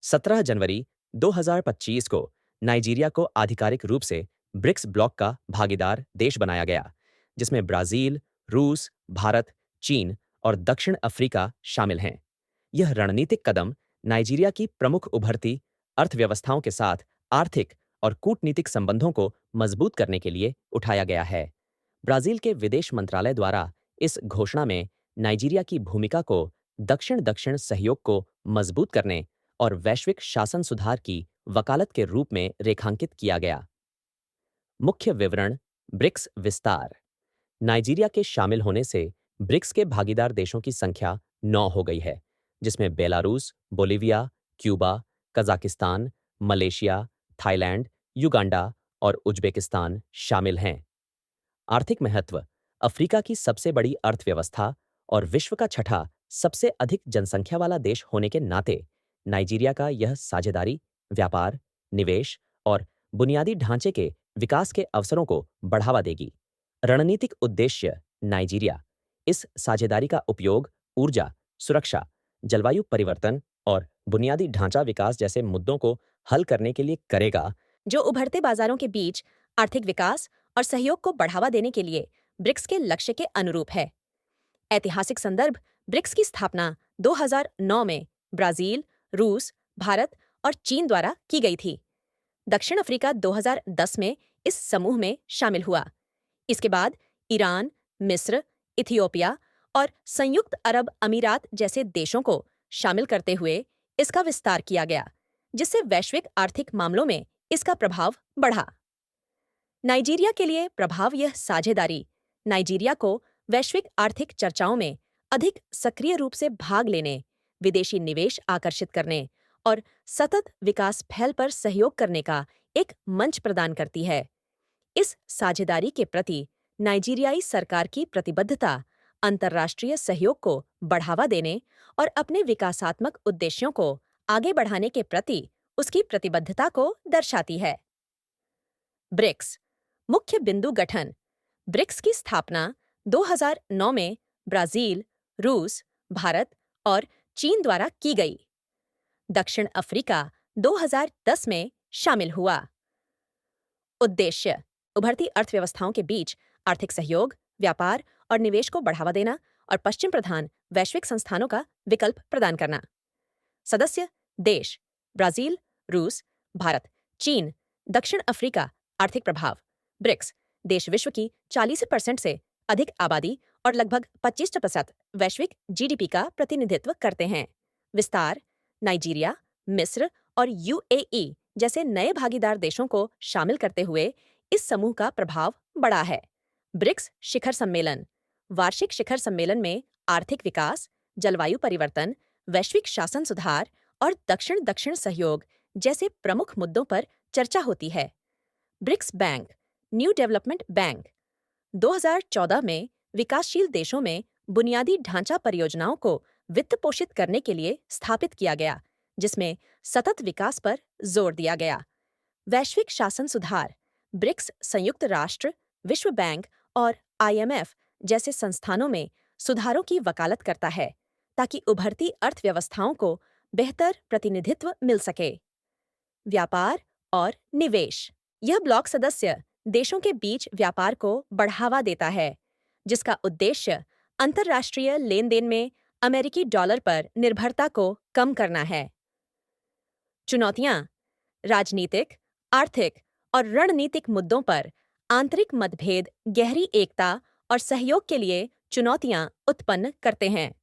17 जनवरी 2025 को नाइजीरिया को आधिकारिक रूप से ब्रिक्स ब्लॉक का भागीदार देश बनाया गया, जिसमें ब्राजील, रूस, भारत, चीन और दक्षिण अफ्रीका शामिल हैं। यह रणनीतिक कदम नाइजीरिया की प्रमुख उभरती अर्थव्यवस्थाओं के साथ आर्थिक और कूटनीतिक संबंधों को मजबूत करने के लिए उठाया गया है। ब्राजील के विदेश मंत्रालय द्वारा इस घोषणा में नाइजीरिया की भूमिका को दक्षिण-दक्षिण सहयोग को मजबूत करने और वैश्विक शासन सुधार की वकालत के रूप में रेखांकित किया गया। मुख्य विवरण। ब्रिक्स विस्तार। नाइजीरिया के शामिल होने से ब्रिक्स के भागीदार देशों की संख्या 9 हो गई है, जिसमें Belarus, Bolivia, Cuba, Kazakhstan, Malaysia, Thailand, Uganda और उज्बेकिस्तान शामिल हैं। आर्थिक महत्व। अफ्रीका की सबसे बड़ी अर्थव्यवस्था और विश्व का छठा सबसे अधिक जनसंख्या वाला देश होने के नाते नाइजीरिया का यह साझेदारी व्यापार, निवेश और बुनियादी ढांचे के विकास के अवसरों को बढ़ावा देगी। रणनीतिक उद्देश्य। नाइजीरिया इस साझेदारी का उपयोग ऊर्जा, सुरक्षा, जलवायु परिवर्तन और बुनियादी ढांचा विकास जैसे मुद्दों को हल करने के लिए करेगा, जो उभरते बाजारों के बीच आर्थिक विकास और सहयोग को बढ़ावा देने के लिए ब्रिक्स के लक्ष्य के अनुरूप है। ऐतिहासिक संदर्भ। ब्रिक्स की स्थापना 2009 में ब्राजील, रूस, भारत और चीन द्वारा की गई थी। दक्षिण अफ्रीका 2010 में इस समूह में शामिल हुआ। इसके बाद ईरान, मिस्र, इथियोपिया और संयुक्त अरब अमीरात जैसे देशों को शामिल करते हुए इसका विस्तार किया गया, जिससे वैश्विक आर्थिक मामलों में इसका प्रभाव बढ़ा। नाइजीरिया के लिए प्रभाव। यह साझेदारी नाइजीरिया को वैश्विक आर्थिक चर्चाओं में अधिक सक्रिय रूप से भाग लेने, विदेशी निवेश आकर्षित करने और सतत विकास पहल पर सहयोग करने का एक मंच प्रदान करती है। इस साझेदारी के प्रति नाइजीरियाई सरकार की प्रतिबद्धता अंतर्राष्ट्रीय सहयोग को बढ़ावा देने और अपने विकासात्मक उद्देश्यों को आगे बढ़ाने के प्रति उसकी प्रतिबद्धता को दर्शाती है। ब्रिक्स मुख्य बिंदु गठन। ब्रिक्स की स्थापना 2009 में ब्राजील, रूस, भारत और चीन द्वारा की गई। दक्षिण अफ्रीका 2010 में शामिल हुआ। उद्देश्य। उभरती अर्थव्यवस्थाओं के बीच आर्थिक सहयोग, व्यापार और निवेश को बढ़ावा देना और पश्चिम प्रधान वैश्विक संस्थानों का विकल्प प्रदान करना। सदस्य देश ब्राजील, रूस, भारत, चीन, दक्षिण अफ्रीका। आर्थिक प्रभाव। ब्रिक्स देश विश्व की 40% से अधिक आबादी और लगभग 25% वैश्विक जीडीपी का प्रतिनिधित्व करते हैं। विस्तार। नाइजीरिया, मिस्र और यूएई जैसे नए भागीदार देशों को शामिल करते हुए इस समूह का प्रभाव बढ़ा है। ब्रिक्स शिखर सम्मेलन। वार्षिक शिखर सम्मेलन में आर्थिक विकास, जलवायु परिवर्तन, वैश्विक शासन सुधार और दक्षिण दक्षिण सहयोग जैसे प्रमुख मुद्दों पर चर्चा होती है। BRICS bank. New development bank 2014 में विकासशील देशों में बुनियादी ढांचा परियोजनाओं को वित्त पोषित करने के लिए स्थापित किया गया, जिसमें सतत विकास पर जोर दिया गया। वैश्विक शासन सुधार। ब्रिक्स संयुक्त राष्ट्र, विश्व बैंक और आईएमएफ जैसे संस्थानों में सुधारों की वकालत करता है, ताकि उभरती अर्थव्यवस्थाओं को बेहतर प्रतिनिधित्व मिल सके। व्यापार और निवेश। यह ब्लॉक सदस्य देशों के बीच व्यापार को बढ़ावा देता है, जिसका उद्देश्य अंतर्राष्ट्रीय लेन-देन में अमेरिकी डॉलर पर निर्भरता को कम करना है। चुनौतियां। राजनीतिक, आर्थिक और रणनीतिक मुद्दों पर आंतरिक मतभेद गहरी एकता और सहयोग के लिए चुनौतियां उत्पन्न करते हैं।